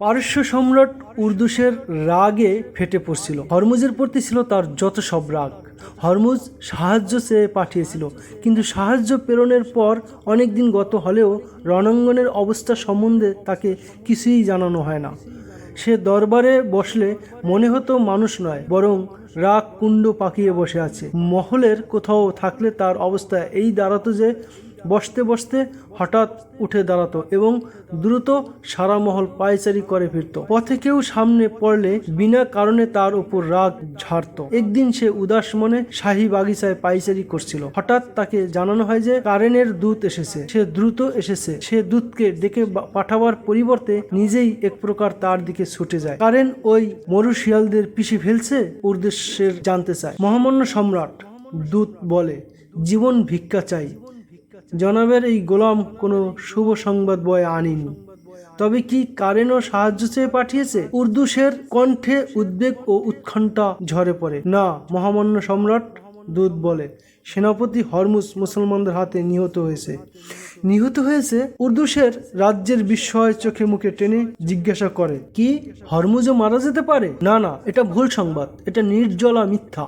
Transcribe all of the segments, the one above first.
পারস্য সম্রাট উর্দুসের রাগে ফেটে পড়ছিল। হরমুজের প্রতি ছিল তার যত সব রাগ। হরমুজ সাহায্য চেয়ে পাঠিয়েছিল, কিন্তু সাহায্য প্রেরণের পর অনেক দিন গত হলেও রণাঙ্গনের অবস্থা সম্বন্ধে তাকে কিছুই জানানো হয় না। সে দরবারে বসলে মনে হতো মানুষ নয়, বরং রাগ কুণ্ড পাকিয়ে বসে আছে। মহলের কোথাও থাকলে তার অবস্থা এই দাঁড়াতো যে বসতে বসতে হঠাৎ উঠে দাঁড়াতো এবং দ্রুত সারা মহল পায়চারি করে ফিরত। পথে কেউ সামনে পড়লে বিনা কারণে তার উপর রাগ ঝাড়ত। একদিন সে উদাস মনে শাহী বাগিচায় পায়চারি করছিল। হঠাৎ তাকে জানানো হয় যে কারেনের দূত এসেছে। সে দ্রুত এসেছে। সে দূতকে ডেকে পাঠাবার পরিবর্তে নিজেই এক প্রকার তার দিকে ছুটে যায়। কারেন ওই মরু শিয়ালদের পিষে ফেলছে। উদ্দেশ্যের জানতে চায়। মহামান্য সম্রাট, দূত বলে, জীবন ভিক্ষা চাই। জনাবের এই গোলাম কোনো শুভ সংবাদ বয়ে আনিনি। তবে কি কারেনও সাহায্য চেয়ে পাঠিয়েছে? উর্দুসের কণ্ঠে উদ্বেগ ও উৎকণ্ঠা ঝরে পড়ে। না মহামান্য সম্রাট, দূত বলে, সেনাপতি হরমুজ মুসলমানদের হাতে নিহত হয়েছে। উর্দুসের রাজ্যের বিস্ময় চোখে মুখে টেনে জিজ্ঞাসা করে, কি হরমুজও মারা যেতে পারে? না না, এটা ভুল সংবাদ, এটা নির্জলা মিথ্যা।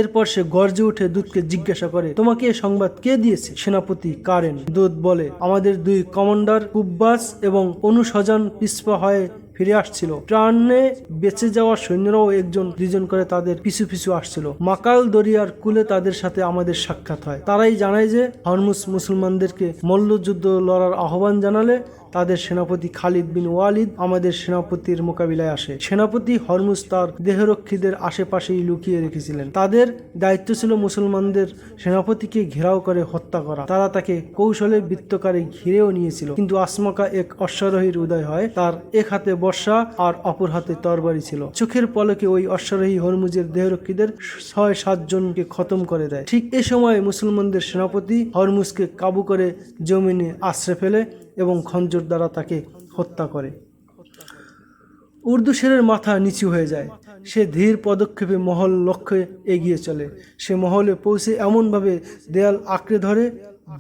এরপর সে গর্জে উঠে দূতকে জিজ্ঞাসা করে, তোমাকে এ সংবাদ কে দিয়েছে? সেনাপতি কারেন। দূত বলে, আমাদের দুই কমান্ডার কুব্বাস এবং অনুসজান পিছপা হয়ে ফিরে আসছিল। প্রাণে বেঁচে যাওয়া সৈন্যরাও একজন দুজন করে তাদের পিছু পিছু আসছিল। মাকাল দরিয়ার কূলে তাদের সাথে আমাদের সাক্ষাৎ হয়। তারাই জানায় যে হরমুজ মুসলমানদেরকে মল্লযুদ্ধ লড়ার আহ্বান জানালে তাদের সেনাপতি খালিদ বিন ওয়ালিদ আমাদের সেনাপতির মোকাবিলায় আসে। সেনাপতি হরমুজ তার দেহরক্ষীদের আশেপাশেই লুকিয়ে রেখেছিলেন। তাদের দায়িত্ব ছিল মুসলমানদের সেনাপতিকে ঘেরাও করে হত্যা করা। তারা তাকে কৌশলে বৃত্তকারে ঘিরেও নিয়েছিল, কিন্তু আসমাকা এক অশ্বারোহীর উদয় হয়। তার এক হাতে বর্ষা আর অপর হাতে তরবারি ছিল। চোখের পলকে ওই অশ্বারোহী হরমুজের দেহরক্ষীদের ৬-৭ জনকে খতম করে দেয়। ঠিক এ সময় মুসলমানদের সেনাপতি হরমুজকে কাবু করে জমিনে আশ্রে ফেলে এবং খঞ্জর দ্বারা তাকে হত্যা করে। উর্দুসেরের মাথা নিচু হয়ে যায়। সে ধীর পদক্ষেপে মহল লক্ষ্যে এগিয়ে চলে। সে মহলে পৌঁছে এমনভাবে দেয়াল আঁকড়ে ধরে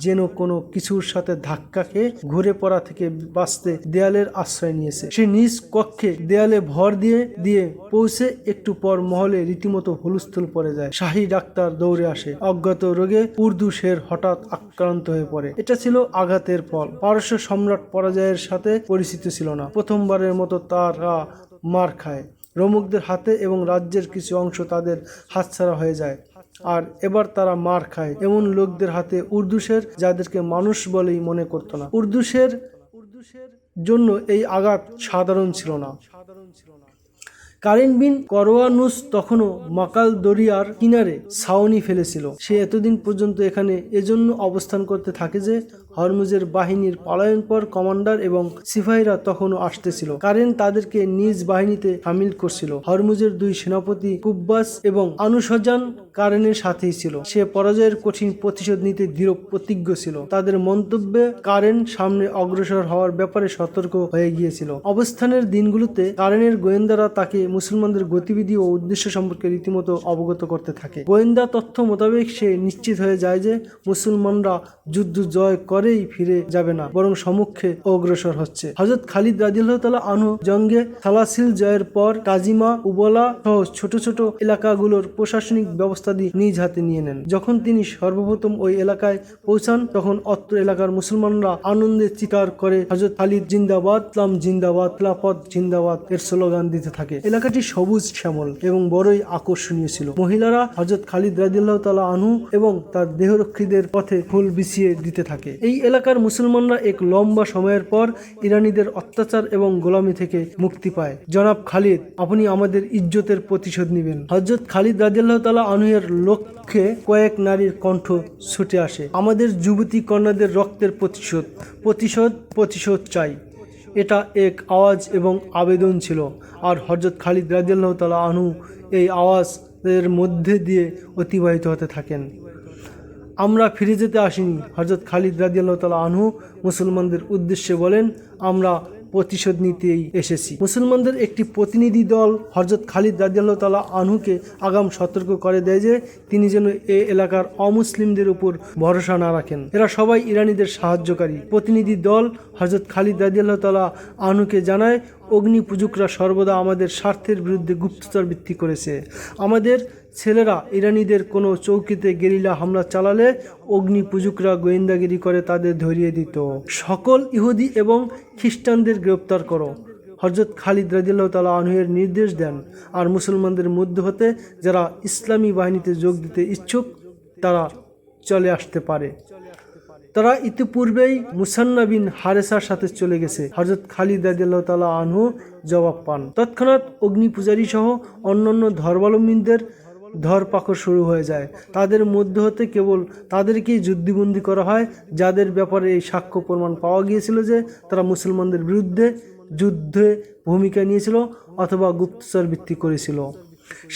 যেন কোনো কিছুর সাথে ধাক্কা খেয়ে ঘুরে পড়া থেকে বাঁচতে দেয়ালের আশ্রয় নিয়েছে। সে নিজ কক্ষে দেয়ালে ভর দিয়ে পৌঁছে একটু পর মহলে রীতিমতো হুলস্থুল পড়ে যায়। শাহী ডাক্তার দৌড়ে আসে। অজ্ঞাত রোগে উর্দুসের হঠাৎ আক্রান্ত হয়ে পড়ে। এটা ছিল আঘাতের ফল। পারস্য সম্রাট পরাজয়ের সাথে পরিচিত ছিল না। প্রথমবারের মতো তারা মার খায়। রোমকদের হাতে এবং রাজ্যের কিছু অংশ তাদের হাতছাড়া হয়ে যায়। আর এবার তারা মার খায় এমন লোকদের হাতে উর্দুসের, যাদেরকে মানুষ বলেই মনে করত না। উর্দুসের জন্য এই আঘাত সাধারণ ছিল না। কারেন বিন করওয়ানুস তখনও মাকাল দরিয়ার কিনারে ছাউনি ফেলেছিল। সে এতদিন পর্যন্ত এখানে এজন্য অবস্থান করতে থাকে যে হরমুজের বাহিনীর পলায়ন পর কমান্ডার এবং সিপাহীরা তখনও আসতেছিল। কারেন তাদেরকে নিজ বাহিনীতে সামিল করছিল। হরমুজের দুই সেনাপতি কুব্বাস এবং অনুসজান কারেনের সাথেই ছিল। সে পরাজয়ের কঠিন প্রতিশোধ নিতে দৃঢ় প্রতিজ্ঞ ছিল। তাদের মন্তব্যে কারেন সামনে অগ্রসর হওয়ার ব্যাপারে সতর্ক হয়ে গিয়েছিল। অবস্থানের দিনগুলোতে কারেনের গোয়েন্দারা তাকে মুসলমানদের গতিবিধি ও উদ্দেশ্য সম্পর্কে রীতিমতো অবগত করতে থাকে। গোয়েন্দা তথ্য মোতাবেক সে নিশ্চিত হয়ে যায় যে মুসলমানরা যুদ্ধ জয় করেই ফিরে যাবে না, বরং সম্মুখে অগ্রসর হচ্ছে। হযরত খালিদ রাদিয়াল্লাহু তাআলা আনহু জঙ্গে সালাসিল জয়ের পর কাজিমা, উবলা সহ ছোট ছোট এলাকাগুলোর প্রশাসনিক ব্যবস্থাদি নিজ হাতে নিয়ে নেন। যখন তিনি সর্বপ্রথম ওই এলাকায় পৌঁছান, তখন অত্র এলাকার মুসলমানরা আনন্দে চিৎকার করে হযরত খালিদ জিন্দাবাদ, ইসলাম জিন্দাবাদ, খেলাফত জিন্দাবাদ এর স্লোগান দিতে থাকে। এলাকাটি সবুজ শ্যামল এবং বড়ই আকর্ষণীয় ছিল। মহিলারা হযরত খালিদ রাদিয়াল্লাহু তাআলা আনহু এবং তার দেহরক্ষীদের পথে ফুল বিছিয়ে দিতে থাকে। এই এলাকার মুসলমানরা এক লম্বা সময়ের পর ইরানীদের অত্যাচার এবং গোলামি থেকে মুক্তি পায়। জনাব খালিদ, আপনি আমাদের ইজ্জতের প্রতিশোধ নেবেন। হযরত খালিদ রাদিয়াল্লাহু তাআলা আনহু এর লক্ষ্যে কয়েক নারীর কণ্ঠ ছুটে আসে। আমাদের যুবতী কন্যাদের রক্তের প্রতিশোধ চাই। এটা এক আওয়াজ এবং আবেদন ছিল। আর হযরত খালিদ রাদিয়াল্লাহু তাআলা আনহু এই আওয়াজের মধ্যে দিয়ে অতিবাহিত হতে থাকেন। আমরা ফিরে যেতে আসিনি। হযরত খালিদ রাদিয়াল্লাহু তাআলা আনহু মুসলমানদের উদ্দেশ্যে বলেন, আমরা প্রতিশোধ নিতেই এসেছি। মুসলমানদের একটি প্রতিনিধি দল হযরত খালিদ রাদিয়াল্লাহু তাআলা আনহুকে আগাম সতর্ক করে দেয় যে তিনি যেন এ এলাকার অমুসলিমদের উপর ভরসা না রাখেন। এরা সবাই ইরানিদের সাহায্যকারী। প্রতিনিধি দল হযরত খালিদ রাদিয়াল্লাহু তাআলা আনহুকে জানায়, অগ্নি পূজকরা সর্বদা আমাদের স্বার্থের বিরুদ্ধে গুপ্তচর বৃত্তি করেছে। আমাদের ছেলেরা ইরানিদের কোনো চৌকিতে গেরিলা হামলা চালালে অগ্নি পূজকরা গোয়েন্দাগিরি করে তাদের ধরিয়ে দিত। সকল ইহুদি এবং খ্রিস্টানদের গ্রেপ্তার করো। হযরত খালিদ রাদিয়াল্লাহু তাআলা আনহু এর নির্দেশ দেন, আর মুসলমানদের মধ্য হতে যারা ইসলামী বাহিনীতে যোগ দিতে ইচ্ছুক তারা চলে আসতে পারে। তারা ইতিপূর্বেই মুসান্না বিন হারেসার সাথে চলে গেছে। হযরত খালিদ রাদিয়াল্লাহু তাআলা আনহু জবাব পান। তৎক্ষণাৎ অগ্নি পূজারী সহ অন্যান্য ধর্মাবলম্বীদের ধরপাকড় শুরু হয়ে যায়। তাদের মধ্য হতে কেবল তাদেরকেই যুদ্ধবন্দী করা হয় যাদের ব্যাপারে এই সাক্ষ্য প্রমাণ পাওয়া গিয়েছিল যে তারা মুসলমানদের বিরুদ্ধে যুদ্ধে ভূমিকা নিয়েছিল অথবা গুপ্তচর বৃত্তি করেছিল।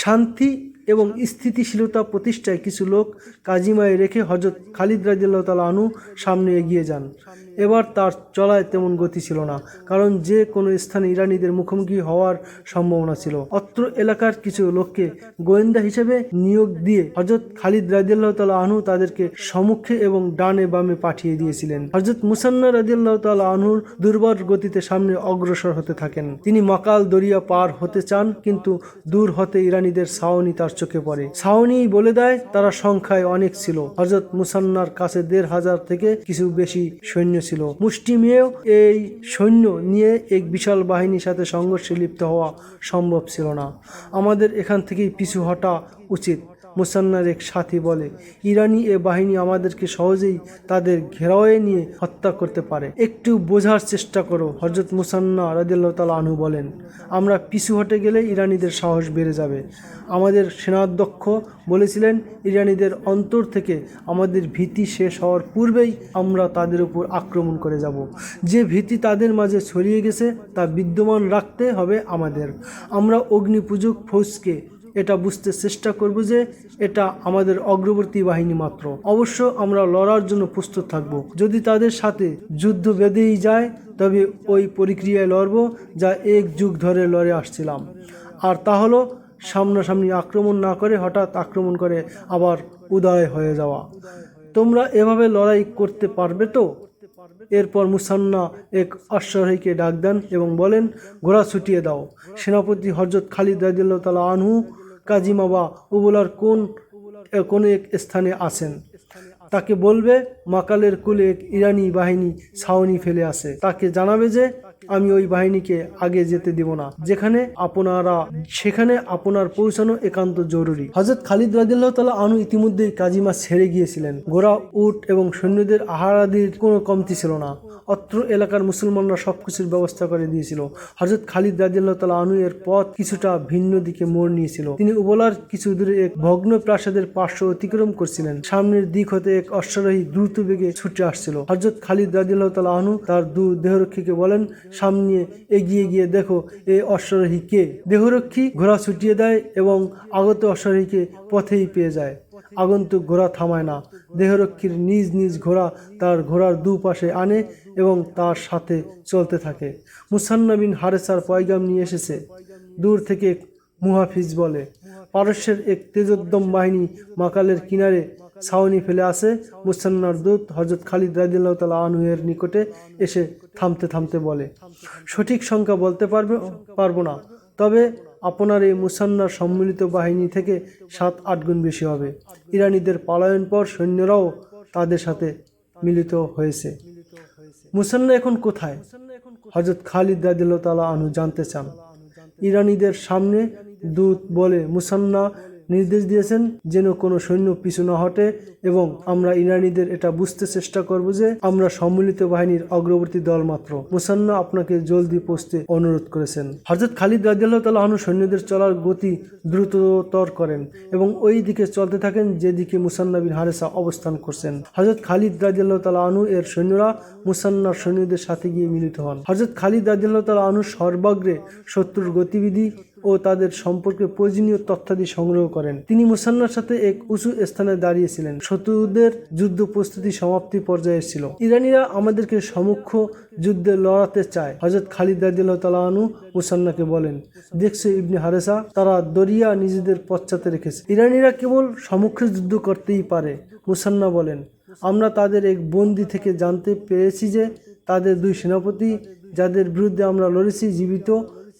শান্তি এবং স্থিতিশীলতা প্রতিষ্ঠায় কিছু লোক কাজিমায় রেখে হযরত খালিদ রাদিয়াল্লাহু তাআলা আনহু সামনে এগিয়ে যান। এবার তার চলায় তেমন গতি ছিল না, কারণ যে কোনো স্থানে ইরানিদের মুখোমুখি হওয়ার সম্ভাবনা ছিল। অত্র এলাকার কিছু লোককে গোয়েন্দা হিসেবে নিয়োগ দিয়ে হযরত খালিদ রাদিয়াল্লাহু তাআলা আনহু তাদেরকে সম্মুখে এবং ডানে বামে পাঠিয়ে দিয়েছিলেন। হযরত মুসান্না রাদিয়াল্লাহু তাআলা আনহুর দুর্বার গতিতে সামনে অগ্রসর হতে থাকেন। তিনি মাকাল দরিয়া পার হতে চান, কিন্তু দূর হতে ইরানিদের ছাউনি তার চোখে পড়ে। ছাউনি বলে দেয় তারা সংখ্যায় অনেক ছিল। হযরত মুসান্নার কাছে ১৫০০ থেকে কিছু বেশি সৈন্য ছিল। মুষ্টিমেয় এই সৈন্য নিয়ে এক বিশাল বাহিনীর সাথে সংঘর্ষে লিপ্ত হওয়া সম্ভব ছিল না। আমাদের এখান থেকেই পিছু হটা উচিত, মুসান্নার এক সাথী বলে। ইরানি এ বাহিনী আমাদেরকে সহজেই তাদের ঘেরাওয়ে নিয়ে হত্যা করতে পারে। একটু বোঝার চেষ্টা করো, হযরত মুসান্না রাদিয়াল্লাহু তাআলা আনহু বলেন। আমরা পিছু হটে গেলে ইরানিদের সাহস বেড়ে যাবে। আমাদের সেনাধ্যক্ষ বলেছিলেন, ইরানিদের অন্তর থেকে আমাদের ভীতি শেষ হওয়ার পূর্বেই আমরা তাদের উপর আক্রমণ করে যাব। যে ভীতি তাদের মাঝে ছড়িয়ে গেছে তা বিদ্যমান রাখতে হবে আমাদের। আমরা অগ্নিপূজক ফৌজকে এটা বুঝতে চেষ্টা করব যে এটা আমাদের অগ্রবর্তী বাহিনী মাত্র। অবশ্য আমরা লড়ার জন্য প্রস্তুত থাকব। যদি তাদের সাথে যুদ্ধ বেঁধেই যায় তবে ওই প্রক্রিয়ায় লড়ব যা এক যুগ ধরে লড়ে আসছিলাম, আর তা হলো সামনাসামনি আক্রমণ না করে হঠাৎ আক্রমণ করে আবার উদয় হয়ে যাওয়া। তোমরা এভাবে লড়াই করতে পারবে তো? এরপর মুসান্না এক অশ্বারোহীকে ডাক দেন এবং বলেন, ঘোড়া ছুটিয়ে দাও। সেনাপতি হযরত খালিদ রাদিয়াল্লাহু তাআলা আনহু কাজিমা বা উবলার কোন এক স্থানে আছেন। তাকে বলবে মাকালের কুলে এক ইরানি বাহিনী ছাউনি ফেলে আছে। তাকে জানাবে যে আমি ওই বাহিনীকে আগে যেতে দিব না, সেখানে আপনার পৌঁছানো একান্ত জরুরি। হযরত খালিদ রাদিয়াল্লাহু তাআলা আনহু ইতিমধ্যেই কাজিমা ছেড়ে গিয়েছিলেন। ঘোড়া, উট এবং সৈন্যদের আহারাদির কোনো কমতি ছিল না। অত্র এলাকার মুসলমানরা সবকিছুর ব্যবস্থা করে দিয়েছিল। হযরত খালিদ রাদিয়াল্লাহু তাআলা আনহু এর পথ কিছুটা ভিন্ন দিকে মোড় নিয়েছিল। তিনি উবলার কিছু দূরে এক ভগ্ন প্রাসাদের পার্শ্ব অতিক্রম করছিলেন। সামনের দিক হতে এক অশ্বারোহী দ্রুত বেগে ছুটে আসছিল। হযরত খালিদ রাদিয়াল্লাহু তাআলা আনহু তার দেহরক্ষীকে বলেন, সামনে এগিয়ে গিয়ে দেখো এই অশ্বারোহী কে। দেহরক্ষী ঘোড়া ছুটিয়ে দেয় এবং আগত অশ্বারোহীকে পথেই পেয়ে যায়। আগন্তুক ঘোড়া থামায় না। দেহরক্ষীর নিজ নিজ ঘোড়া তার ঘোড়ার দুপাশে আনে এবং তার সাথে চলতে থাকে। মুসান্না বিন হারেসার পয়গাম নিয়ে এসেছে। দূর থেকে মুহাফিজ বলে, পারস্যের এক তেজোদ্যম বাহিনী মাকালের কিনারে ছাউনি ফেলে আসে। মুসান্নার দূত হযরত খালিদ রাদিয়াল্লাহু তাআলা আনহু এর নিকটে এসে থামতে থামতে বলে, সঠিক সংখ্যা বলতে পারবো না, তবে আপনার এই মুসান্নার সম্মিলিত বাহিনী থেকে ৭-৮ গুণ বেশি হবে। ইরানিদের পলায়ন পর সৈন্যরাও তাদের সাথে মিলিত হয়েছে। মুসান্না এখন কোথায়? হযরত খালিদ রাদিয়াল্লাহু তাআলা আনহু জানতে চান। ইরানিদের সামনে দূত বলে, মুসান্না নির্দেশ দিয়েছেন যেন কোনো সৈন্য পিছু না হটে এবং আমরা ইরানিদের এটা বুঝতে চেষ্টা করব যে আমরা সম্মিলিত বাহিনীর অগ্রবর্তী দল মাত্র। মুসান্না আপনাকে জলদি পৌঁছতে অনুরোধ করেছেন। হযরত খালিদ রাদিয়াল্লাহু তাআলা আনহু সৈন্যদের চলার গতি দ্রুততর করেন এবং ওই দিকে চলতে থাকেন যেদিকে মুসান্না বিন হারেসা অবস্থান করছেন। হযরত খালিদ রাদিয়াল্লাহু তাআলা আনহু এর সৈন্যরা মুসান্নার সৈন্যদের সাথে গিয়ে মিলিত হন। হযরত খালিদ রাদিয়াল্লাহু তাআলা আনহু সর্বাগ্রে শত্রুর গতিবিধি ও তাদের সম্পর্কে প্রয়োজনীয় তথ্যাদি সংগ্রহ করেন। তিনি মুসান্নার সাথে এক উঁচু স্থানে দাঁড়িয়েছিলেন। শত্রুদের যুদ্ধ প্রস্তুতি সমাপ্তি পর্যায়ে ছিল। ইরানিরা আমাদেরকে সম্মুখ যুদ্ধে লড়াতে চায়। হযরত খালিদ রাদিয়াল্লাহু তাআলা আনহু মুসান্নাকে বলেন, দেখছো ইবনে হারেসা, তারা দরিয়া নিজেদের পশ্চাতে রেখেছে। ইরানিরা কেবল সম্মুখে যুদ্ধ করতেই পারে। মুসান্না বলেন, আমরা তাদের এক বন্দী থেকে জানতে পেরেছি যে তাদের দুই সেনাপতি যাদের বিরুদ্ধে আমরা লড়েছি জীবিত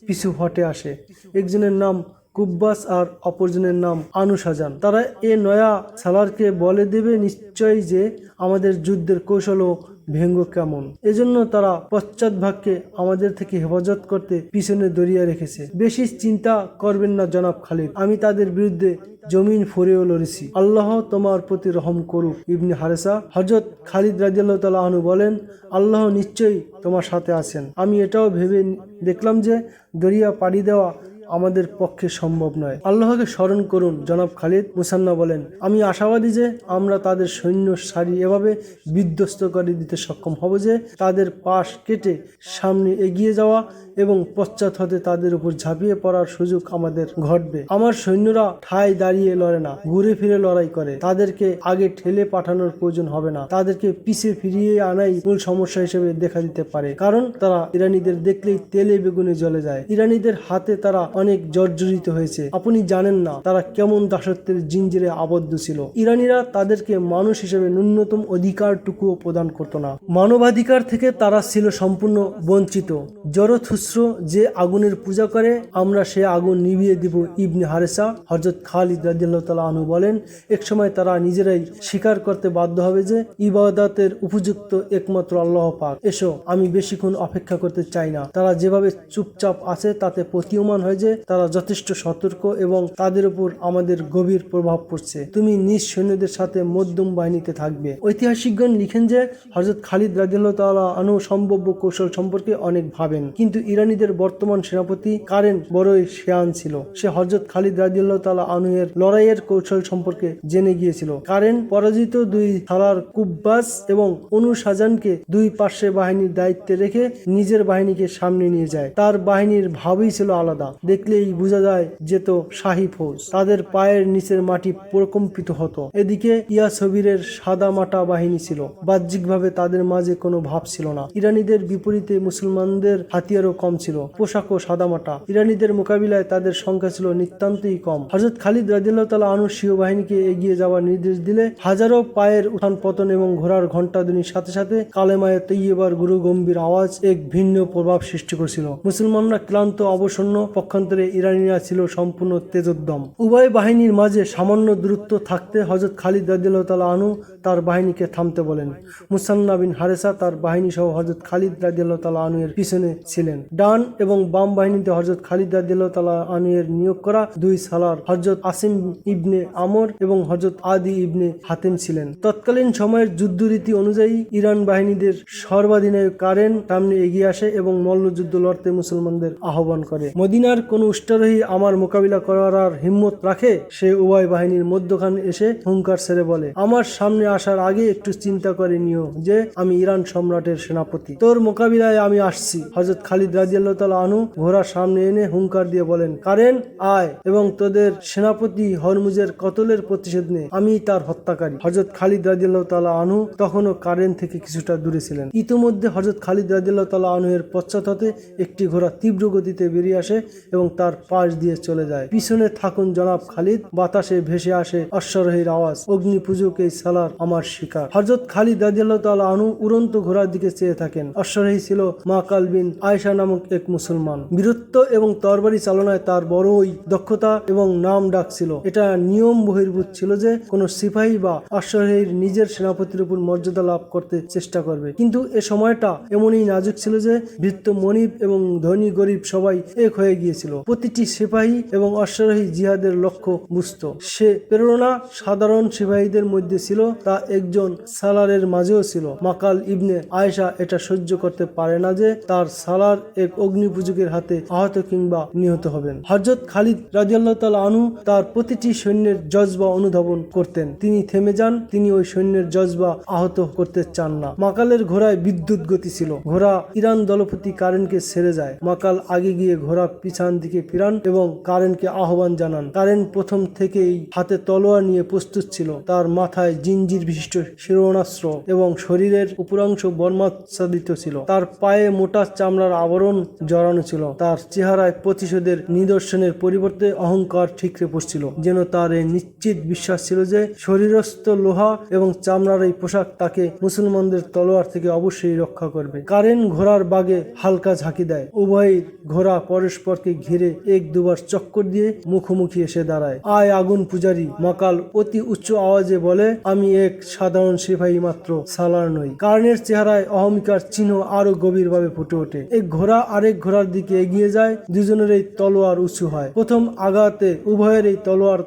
পিছু হটে আসে। একজনের নাম কুব্বাস আর অপরজনের নাম আনুসাজান। তারা এ নয়া সালারকে বলে দেবে নিশ্চয়ই যে আমাদের যুদ্ধের কৌশল ও ভেঙ্গ কেমন। এজন্য তারা পশ্চাৎভাগকে আমাদের থেকে হেফাজত করতে পিছনে দরিয়া রেখেছে। বেশি চিন্তা করবেন না জনাব খালিদ, আমি তাদের বিরুদ্ধে জমিন ফুরেও লড়েছি। আল্লাহ তোমার প্রতি রহম করুক। ইবনে হারেসা হযরত খালিদ রাদিয়াল্লাহু তাআলা আনহু বলেন, আল্লাহ নিশ্চয়ই তোমার সাথে আছেন। আমি এটাও ভেবে দেখলাম যে দরিয়া পাড়ি দেওয়া আমাদের পক্ষে সম্ভব নয়। আল্লাহকে স্মরণ করুন জনাব খালিদ। মুসান্না বলেন, আমি আশাবাদী যে আমরা তাদের সৈন্য সারি এভাবে বিধ্বস্ত করে দিতে সক্ষম হব যে তাদের পাশ কেটে সামনে এগিয়ে যাওয়া এবং পশ্চাৎ হতে তাদের উপর ঝাঁপিয়ে পড়ার সুযোগ আমাদের ঘটবে। আমার সৈন্যরা ঠায় দাঁড়িয়ে লড়ে না, ঘুরে ফিরে লড়াই করে। তাদেরকে আগে ঠেলে পাঠানোর প্রয়োজন হবে না। তাদেরকে পিছে ফিরিয়ে আনাই মূল সমস্যা হিসেবে দেখা দিতে পারে, কারণ তারা ইরানিদের দেখলেই তেলে বেগুনে জ্বলে যায়। ইরানিদের হাতে তারা অনেক জর্জরিত হয়েছে। আপনি জানেন না তারা কেমন দাসত্বের জিঞ্জিরে আবদ্ধ ছিল। ইরানিরা তাদেরকে মানুষ হিসেবে ন্যূনতম অধিকারটুকুও প্রদান করত না। মানবাধিকার থেকে তারা ছিল সম্পূর্ণ বঞ্চিত। জরথুস্র যে আগুনের পূজা করে আমরা সে আগুন নিভিয়ে দিব। ইবনে হারেসা হযরত খালিদ রাদিয়াল্লাহু তাআলা আনহু বলেন, একসময় তারা নিজেরাই স্বীকার করতে বাধ্য হবে যে ইবাদতের উপযুক্ত একমাত্র আল্লাহ পাক। এসো, আমি বেশিক্ষণ অপেক্ষা করতে চাই না। তারা যেভাবে চুপচাপ আছে তাতে প্রতীয়মান হয় যে তারা যথেষ্ট সতর্ক এবং তাদের উপর আমাদের গভীর প্রভাব পড়ছে। তুমি নিজ সৈন্যদের সাথে মধ্যম বাহিনীতে থাকবে। ঐতিহাসিকগণ লিখেন যে হযরত খালিদ রাদিয়াল্লাহু তাআলা আনহু সম্ভাব্য কৌশল সম্পর্কে অনেক ভাবেন, কিন্তু ইরানিদের বর্তমান সেনাপতি কারেন বড়ই শেয়ান ছিল। সে হযরত খালিদ রাদিয়াল্লাহু তাআলা আনহু এর লড়াইয়ের কৌশল সম্পর্কে জেনে গিয়েছিল। কারেন পরাজিত দুই সালার কুব্বাস এবং অনুসাজানকে দুই পার্শ্বে বাহিনীর দায়িত্বে রেখে নিজের বাহিনীকে সামনে নিয়ে যায়। তার বাহিনীর ভাবই ছিল আলাদা। দেখলেই বোঝা যায় যেত শাহী ফৌজ। তাদের পায়ের নিচের মাটি প্রকম্পিত হতো। এদিকে ইয়াসবিরের সাদা মাটা বাহিনী ছিল। বাহ্যিকভাবে তাদের মাঝে কোনো ভাব ছিল না। ইরানিদের বিপরীতে মুসলমানদের হাতিয়ারও কম ছিল, পোশাকও সাদামাটা। ইরানিদের মোকাবিলায় তাদের সংখ্যা ছিল নিতান্তই কম। হযরত খালিদ রাদিয়াল্লাহু তাআলা আনহু স্বীয় বাহিনীকে এগিয়ে যাওয়ার নির্দেশ দিলে হাজারো পায়ের উত্থান পতন এবং ঘোড়ার ঘণ্টাধ্বনির সাথে সাথে কালেমায়ে তৈয়্যিবার গুরু গম্ভীর আওয়াজ এক ভিন্ন প্রভাব সৃষ্টি করেছিল। মুসলমানরা ক্লান্ত অবসন্ন, পক্ষান্তরে ইরানিরা ছিল সম্পূর্ণ তেজোদ্দম। উভয় বাহিনীর মাঝে সামান্য দূরত্ব থাকতে হযরত খালিদ রাদিয়াল্লাহু তাআলা আনহু তার বাহিনীকে থামতে বলেন। মুসান্না বিন হারেসা তার বাহিনী সহ হযরত খালিদ রাদিয়াল্লাহু তাআলা আনহু এর পিছনে ছিলেন। ডান এবং বাম বাহিনীতে হযরত খালিদ রাদিয়াল্লাহু তাআলা আনহু এর নিয়োগ করা দুই সালার হযরত আসিম ইবনে আমর এবং হযরত আদি ইবনে হাতেম ছিলেন। তৎকালীন সময়ের যুদ্ধরীতি অনুযায়ী ইরান বাহিনীদের সর্বাধিনায়ক কারেন সামনে এগিয়ে আসে এবং মল্লযুদ্ধ লড়তে মুসলমানদের আহ্বান করে। মদিনার কোন উষ্ট্রারোহী আমার মোকাবিলা করার হিম্মত রাখে? সে উভয় বাহিনীর মধ্যখানে এসে হুঙ্কার ছেড়ে বলে, আমার সামনে আসার আগে একটু চিন্তা করে নিও যে আমি ইরান সম্রাটের সেনাপতি। তোর মোকাবিলায় আমি আসছি। হযরত খালিদ রাদিয়াল্লাহু তাআলা আনহু ঘোড়া সামনে এনে হুঙ্কার দিয়ে বলেন, কারেন আয় এবং তোদের সেনাপতি হরমুজের কতলের প্রতিশোধ নে। আমি তার হত্যাকারী। হযরত খালিদ রাদিয়াল্লাহু তাআলা আনহু তখনও কারেন থেকে কিছুটা দূরে ছিলেন। ইতিমধ্যে হযরত খালিদ রাদিয়াল্লাহু তাআলা আনহু এর পশ্চাৎ হতে একটি ঘোড়া তীব্র গতিতে বেরিয়ে আসে এবং তার পাশ দিয়ে চলে যায়। পিছনে থাকুন জনাব খালিদ। বাতাসে ভেসে আসে অশ্বারোহীর আওয়াজ, অগ্নি পূজক এই সালার আমার শিকার। হযরত খালিদ রাদিয়াল্লাহু তাআলা আনহু উড়ন্ত ঘোড়ার দিকে চেয়ে থাকেন। অশ্বারোহী ছিল মাকাল বিন আয়েশা নামক এক মুসলমান। বীরত্ব এবং তরবারি চালনায় তার বড়ই দক্ষতা এবং নাম ডাক ছিল। এটা নিয়ম বহির্ভূত ছিল যে কোন সিপাহী বা অশ্বারোহীর নিজের সেনাপতির উপর মর্যাদা লাভ করতে চেষ্টা করবে, কিন্তু এ সময়টা এমনই নাজুক ছিল যে ভৃত্য মনিব এবং ধনী গরিব সবাই এক হয়ে গিয়েছিল। প্রতিটি সিপাহী এবং অশ্বারোহী জিহাদের লক্ষ্য বুঝত। সে প্রেরণা সাধারণ সিপাহীদের মধ্যে ছিল, তা একজন সালারের মাঝেও ছিল। মাকাল ইবনে আয়েশা এটা সহ্য করতে পারে না যে তার সালার এক অগ্নিপূজকের হাতে আহত কিংবা নিহত হবেন। হযরত খালিদ রাদিয়াল্লাহু তাআলা আনহু তার প্রতিটি সৈন্যের জজবা অনুধাবন করতেন। তিনি থেমে যান, তিনি ওই সৈন্যের জজবা আহত করতে চান না। মাকালের ঘোড়ায় বিদ্যুৎ গতি ছিল। ঘোড়া ইরান দলপতি কারেনকে ছেড়ে যায়। মাকাল আগে গিয়ে ঘোড়া পিছন দিকে ফিরান এবং কারেনকে আহ্বান জানান। কারেন প্রথম থেকেই হাতে তলোয়ার নিয়ে প্রস্তুত ছিল। তার মাথায় জিঞ্জির বিশিষ্ট শিরোনাস্ত্র এবং শরীরের উপরাংশ বর্মাচ্ছাদিত ছিল। তার পায়ে মোটা চামড়ার আবরণ জড়ানো ছিল। তার চেহারায় প্রতিশোধের নিদর্শনের পরিবর্তে অহংকার ঠিকরে পড়ছিল, যেন তার এই নিশ্চিত বিশ্বাস ছিল যে শরীরস্থ লোহা এবং চামড়ার এই পোশাক তাকে মুসলমানদের তলোয়ার থেকে অবশ্যই রক্ষা করবে। কারেন ঘোড়ার বাগে হালকা ঝাঁকি দেয়। উভয় ঘোড়া পরস্পরকে ঘিরে এক দুবার চক্কর দিয়ে মুখোমুখি এসে দাঁড়ায়। আয় আগুন পূজারী, মাকাল অতি উচ্চ আওয়াজে বলে, আমি এক সাধারণ সিপাহী মাত্র, সালার নই। কারেনের চেহারায় অহমিকার চিহ্ন আরো গভীরভাবে ফুটে ওঠে। এক ঘোড়া আরেক ঘোড়ার দিকে এগিয়ে যায়। দুজনের এই তলোয়ার উঁচু হয়। প্রথম আঘাতে উভয়ের এই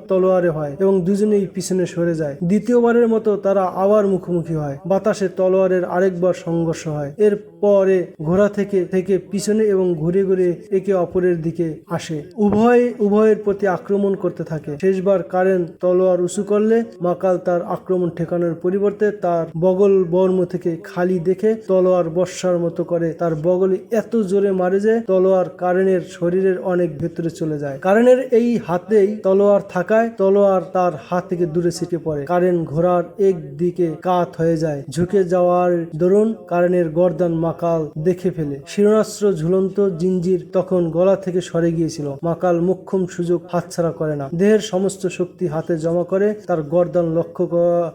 তলোয়ারে হয় এবং দুজনেই পিছনে সরে যায়। দ্বিতীয়বারের মতো তারা আবার মুখোমুখি হয়। বাতাসে তলোয়ারের আরেকবার সংঘর্ষ হয়। এরপরে ঘোড়া থেকে থেকে পিছনে এবং ঘুরে ঘুরে একে অপরের দিকে আসে। উভয়ের প্রতি আক্রমণ করতে থাকে। শেষবার কারেন তলোয়ার উঁচু করলে মাকাল তার আক্রমণ ঠেকানোর পরিবর্তে তার বগল বর্ম থেকে খালি দেখে তলোয়ার বর্ষার মতো করে তার বগলে এত জোরে মারে যে তলোয়ার কারেনের শরীরের অনেক ভেতরে চলে যায়। কারেনের এই হাতেই তলোয়ার থাকায় তলোয়ার তার হাত থেকে দূরে ছিটে পড়ে। কারেন ঘোড়ার এক দিকে কাত হয়ে যায়। ঝুঁকে যাওয়ার দরুন কারেনের গর্দান মাকাল দেখে ফেলে। শিরোনাস্ত্র ঝুলন্ত জিঞ্জির তখন গলা থেকে সরে গিয়েছিল। মাকাল মোক্ষম সুযোগ হাতছাড়া করে না। দেহের সমস্ত শক্তি হাতে জমা করে তার গর্দান লক্ষ্য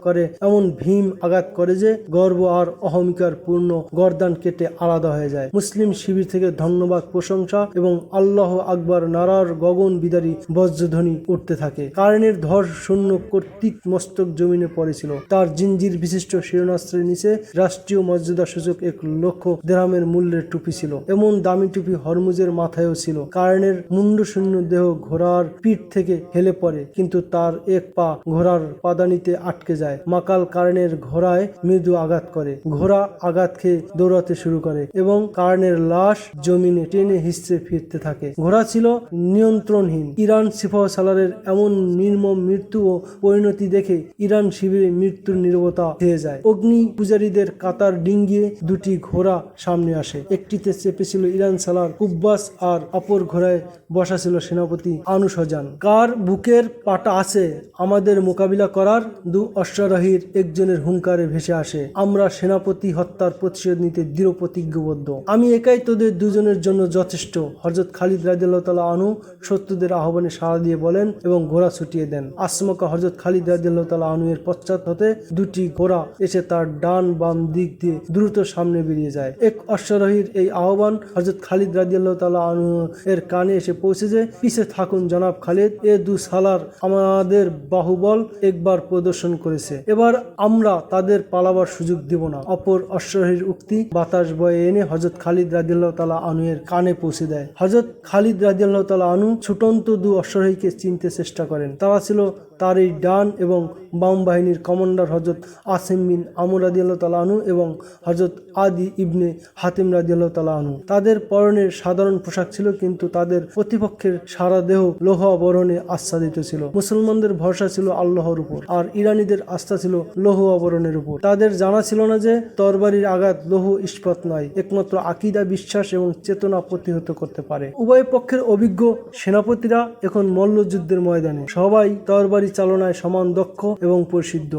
করে এমন ভীম আঘাত করে যে গর্ব আর অহমিকার পূর্ণ গর্দান কেটে আলাদা হয়ে যায়। মুসলিম শিবির থেকে ধন্যবাদ, প্রশংসা এবং আল্লাহ আকবার নারার গগন বিদারী বজ্রধ্বনি উঠতে থাকে। কারেনের ধর শূন্য কর্তৃক মস্তক জমিনে পড়েছিল। তার জিঞ্জির বিশিষ্ট শিরোনাস্ত্রের নিচে রাষ্ট্রীয় মর্যাদা সূচক 1,00,000 দিরহামের মূল্যের টুপি ছিল। এমন দামি টুপি হরমুজের মাথায়ও ছিল। কারেনের মুন্ডশূন্য দেহ ঘোড়ার পিঠ থেকে হেলে পড়ে, কিন্তু তার এক পা ঘোড়ার পাদানিতে আটকে যায়। মাকাল কারেনের ঘোড়ায় মৃদু আঘাত করে। ঘোড়া আঘাত খেয়ে দৌড়াতে শুরু করে এবং কারেনের লাশ জমিনে টেনে হিসড়ে ফিরতে থাকে। ঘোড়া ছিল নিয়ন্ত্রণহীন। ইরান সিপাহ সালারের এমন নির্মম মৃত্যু ও পরিণতি দেখে ইরান শিবিরে মৃত্যুর নীরবতা হয়ে যায়। অগ্নি পূজারীদের কাতার ডিঙ্গিয়ে দুটি ঘোড়া সামনে আসে। একটিতে চেপেছিল ইরান সালার কুব্বাস আর অপর ঘোড়ায় বসা ছিল সেনাপতি আনুসজান। কার বুকের পাটা আছে আমাদের মোকাবিলা করার? দু অশ্বারোহীর একজনের হুঙ্কারে ভেসে আসে। আমরা সেনাপতি হত্যার প্রতিশোধ নিতে দৃঢ় প্রতিজ্ঞবদ্ধ। আমি একাই তোদের দুজনের জন্য যথেষ্ট। হযরত খালিদ রাদিয়াল্লাহু তাআলা আনহু শত্রুদের আহ্বানে সাড়া দিয়ে বলেন এবং ঘোড়া ছুটিয়ে দেন। আসমকা হযরত খালিদ রাদিয়াল্লাহু তাআলা আনহু এর পশ্চাৎ হতে দুটি ঘোড়া এসে তার ডান বাম দিক দিয়ে দ্রুত সামনে বেরিয়ে যায়। এক অশ্বারোহীর এই আহ্বান হযরত খালিদ রাদিয়াল্লাহু তাআলা আনহু এর কানে এসে পৌঁছে যে, পিছে থাকুন জনাব খালিদ, এ দু সালার আমাদের বাহুবল একবার প্রদর্শন করেছে, এবার আমরা তাদের পালাবার সুযোগ দেব না। অপর অশ্বারোহীর উক্তি বাতাস বয়ে এনে হযরত খালিদ রাদিয়াল্লাহু তাআলা আনহু এর কানে পৌঁছে দেয়। হযরত খালিদ রাদিয়াল্লাহু তাআলা আনহু ছুটন্ত দু অশ্বারোহীকে চিনতে চেষ্টা করেন। তারা ছিল তার এই ডান এবং বাম বাহিনীর কমান্ডার হযরত আসিম বিন আমর রাদিয়াল্লাহু তাআলা আনহু এবং হযরত আদি ইবনে হাতিম রাদিয়াল্লাহু তাআলা আনহু। তাদের পরনের সাধারণ পোশাক ছিল, কিন্তু তাদের প্রতিপক্ষের সারা দেহ লৌহ আবরণে আচ্ছাদিত ছিল। মুসলমানদের ভরসা ছিল আল্লাহর উপর, আর ইরানীদের আস্থা ছিল লৌহ আবরণের উপর। তাদের জানা ছিল না যে তরবারির আঘাত লৌহ ইস্পাত নয়, একমাত্র আকীদা, বিশ্বাস এবং চেতনা প্রতিহত করতে পারে। উভয় পক্ষের অভিজ্ঞ সেনাপতিরা এখন মল্লযুদ্ধের ময়দানে। সবাই তরবারি চালনায় সমান দক্ষ এবং প্রসিদ্ধ।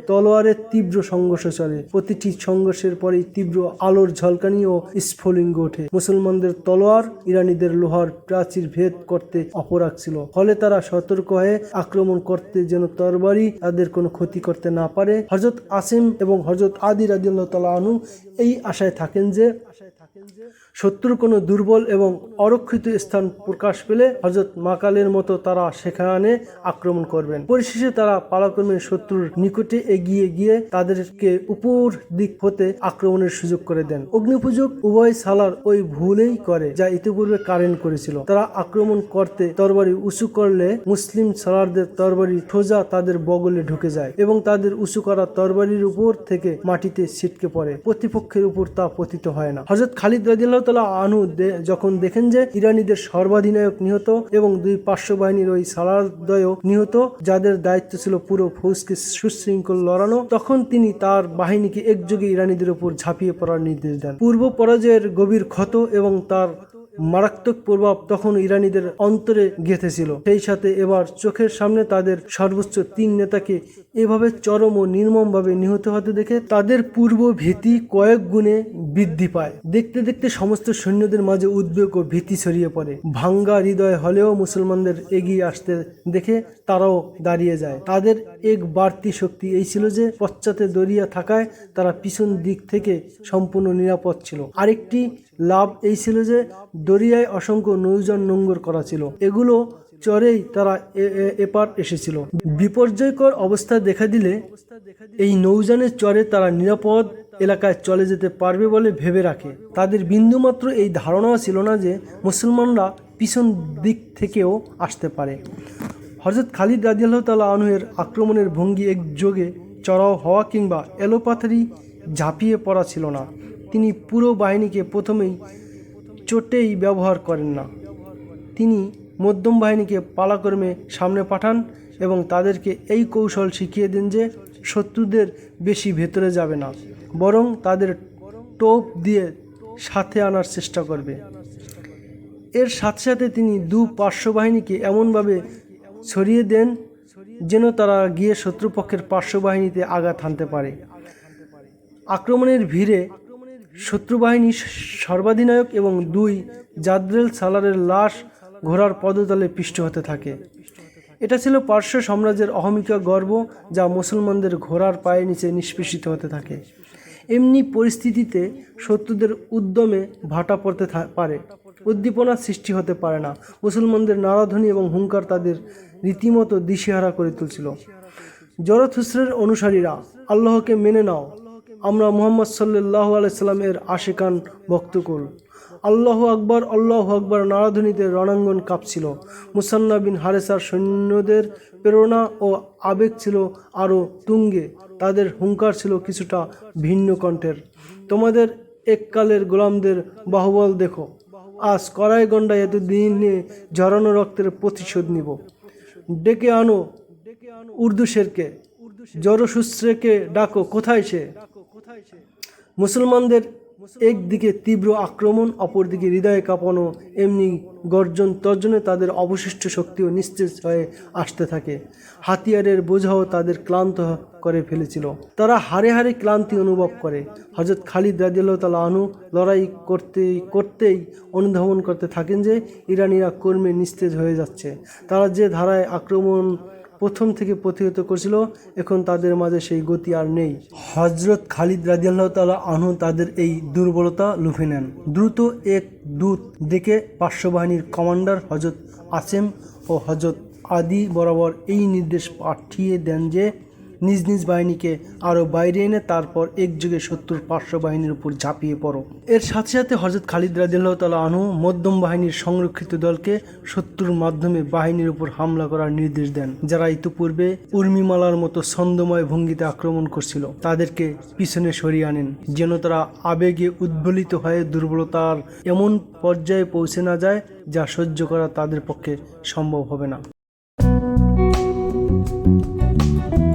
তলোয়ারে তীব্র সংঘর্ষ চলে। প্রতিটি সংঘর্ষের পরে তীব্র আলোর ঝলকানি ও স্ফুলিঙ্গ ওঠে। মুসলমানদের তলোয়ার ইরানীদের লোহার প্রাচীর ভেদ করতে অপরাগ ছিল, ফলে তারা সতর্ক হয়ে আক্রমণ করতে যেন তরবারি তাদের কোনো ক্ষতি করতে না পারে। হযরত আসিম এবং হযরত আদি রাদিয়াল্লাহু তাআলা আনহু এই আশায় থাকেন যে শত্রুর কোনো দুর্বল এবং অরক্ষিত স্থান প্রকাশ পেলে হযরত মাকালের মতো তারা সেখানে আক্রমণ করবেন। পরিশেষে তারা পালাক্রমে শত্রুর নিকটে এগিয়ে গিয়ে তাদেরকে উপর দিক হতে আক্রমণের সুযোগ করে দেন। অগ্নিপূজক উভয় সালার ওই ভুলেই করে যা ইতিপূর্বে কারেন করেছিল। তারা আক্রমণ করতে তরবারি উঁচু করলে মুসলিম সালারদের তরবারি সোজা তাদের বগলে ঢুকে যায় এবং তাদের উঁচু করা তরবারির উপর থেকে মাটিতে ছিটকে পড়ে। প্রতিপক্ষের উপর তা পতিত হয় না। হযরত খালিদ রাদিয়াল্লাহু তাআলা আনহু যখন দেখেন যে ইরানীদের সর্বাধিনায়ক নিহত এবং দুই পার্শ্ব বাহিনীর ওই সালারদ্বয় নিহত, যাদের দায়িত্ব ছিল পুরো ফৌজকে সুশৃঙ্খল লড়ানো, তখন তিনি তার বাহিনীকে একযোগে ইরানীদের উপর ঝাঁপিয়ে পড়ার নির্দেশ দেন। পূর্ব পরাজয়ের গভীর ক্ষত এবং তার মারাত্মক প্রভাব তখন ইরানিদের অন্তরে গেঁথেছিল। সেই সাথে এবার চোখের সামনে তাদের সর্বোচ্চ 3 নেতাকে এভাবে চরম ও নির্মমভাবে নিহত হতে দেখে তাদের পূর্ব ভীতি কয়েক গুণে বৃদ্ধি পায়। দেখতে দেখতে সমস্ত সৈন্যদের মাঝে উদ্বেগ ও ভীতি ছড়িয়ে পড়ে। ভাঙ্গা হৃদয় হলেও মুসলমানদের এগিয়ে আসতে দেখে তারাও দাঁড়িয়ে যায়। তাদের এক বাড়তি শক্তি এই ছিল যে পশ্চাতে দরিয়া থাকায় তারা পিছন দিক থেকে সম্পূর্ণ নিরাপদ ছিল। আরেকটি লাভ এই ছিল যে দরিয়ায় অসংখ্য নৌযান নোঙ্গর করা ছিল, এগুলো চরেই তারা এপার এসেছিল। বিপর্যয়কর অবস্থা দেখা দিলে এই নৌযানের চরে তারা নিরাপদ এলাকায় চলে যেতে পারবে বলে ভেবে রাখে। তাদের বিন্দুমাত্র এই ধারণাও ছিল না যে মুসলমানরা পিছন দিক থেকেও আসতে পারে। হযরত খালিদ রাদিয়াল্লাহু তাআলা আনহু-এর আক্রমণের ভঙ্গি একযোগে চড়াও হওয়া কিংবা এলোপাথারি ঝাঁপিয়ে পড়া ছিল না। তিনি পুরো বাহিনীকে প্রথমেই চোটেই ব্যবহার করেন না। তিনি মধ্যম বাহিনীকে পালাক্রমে সামনে পাঠান এবং তাদেরকে এই কৌশল শিখিয়ে দেন যে শত্রুদের বেশি ভেতরে যাবে না, বরং তাদের টোপ দিয়ে সাথে আনার চেষ্টা করবে। এর সাথে সাথে তিনি পার্শ্ব বাহিনীকে এমনভাবে ছড়িয়ে দেন যেন তারা গিয়ে শত্রুপক্ষের পার্শ্ব বাহিনীতে আঘাত হানতে পারে। আক্রমণের ভিড়ে শত্রুবাহিনী সর্বাধিনায়ক এবং 2 জাদ্রেল সালারের লাশ ঘোড়ার পদতলে পিষ্ট হতে থাকে। এটা ছিল পার্শ্ব সাম্রাজ্যের অহমিকা গর্ব, যা মুসলমানদের ঘোড়ার পায়ের নিচে নিষ্পেষিত হতে থাকে। এমনি পরিস্থিতিতে শত্রুদের উদ্যমে ভাটা পড়তে পারে, উদ্দীপনার সৃষ্টি হতে পারে না। মুসলমানদের নারাধ্বনি এবং হুঙ্কার তাদের রীতিমতো দিশেহারা করে তুলছিল। জরথুস্ত্রের অনুসারীরা, আল্লাহকে মেনে নাও, আমরা মুহাম্মদ সাল্লাল্লাহু আলাইহি সাল্লামের আশিকান ভক্তকুল। আল্লাহু আকবার নারাধ্বনিতে রণাঙ্গন কাঁপছিল। মুসান্না বিন হারেসার সৈন্যদের প্রেরণা ও আবেগ ছিল আরও তুঙ্গে। তাদের হুঙ্কার ছিল কিছুটা ভিন্ন কণ্ঠের। তোমাদের এককালের গোলামদের বাহুবল দেখো, আজ কড়াই গন্ডায় এতদিনে ঝরানো রক্তের প্রতিশোধ নিব। ডেকে আনো উর্দুশেরকে, জরথুস্ত্রকে ডাকো, কোথায় সে? মুসলমানদের একদিকে তীব্র আক্রমণ, অপরদিকে হৃদয়ে কাঁপানো এমনি গর্জন তর্জনে তাদের অবশিষ্ট শক্তিও নিস্তেজ হয়ে আসতে থাকে। হাতিয়ারের বোঝাও তাদের ক্লান্ত করে ফেলেছিল। তারা হারে হারে ক্লান্তি অনুভব করে। হযরত খালিদ রাদিয়াল্লাহু তাআলা আনহু লড়াই করতেই অনুধাবন করতে থাকেন যে ইরানিরা কর্মে নিস্তেজ হয়ে যাচ্ছে। তারা যে ধারায় আক্রমণ প্রথম থেকে প্রতিহত করছিল, এখন তাদের মাঝে সেই গতি আর নেই। হযরত খালিদ রাদিয়াল্লাহু তাআলা আনহু তাদের এই দুর্বলতা লুফে নেন। দ্রুত এক দূত ডেকে পার্শ্ববাহিনীর কমান্ডার হযরত আসেম ও হযরত আদি বরাবর এই নির্দেশ পাঠিয়ে দেন যে নিজ নিজ বাহিনীকে আরও বাইরে এনে তারপর একযোগে শত্রুর পার্শ্ব বাহিনীর উপর ঝাঁপিয়ে পড়ো। এর সাথে সাথে হযরত খালিদ রাদিয়াল্লাহু তাআলা আনহু মধ্যম বাহিনীর সংরক্ষিত দলকে শত্রুর মাধ্যমে বাহিনীর উপর হামলা করার নির্দেশ দেন। যারা ইতিপূর্বে উর্মিমালার মতো ছন্দময় ভঙ্গিতে আক্রমণ করছিল, তাদেরকে পিছনে সরিয়ে আনেন, যেন তারা আবেগে উদ্বেলিত হয়ে দুর্বলতার এমন পর্যায়ে পৌঁছে না যায় যা সহ্য করা তাদের পক্ষে সম্ভব হবে না।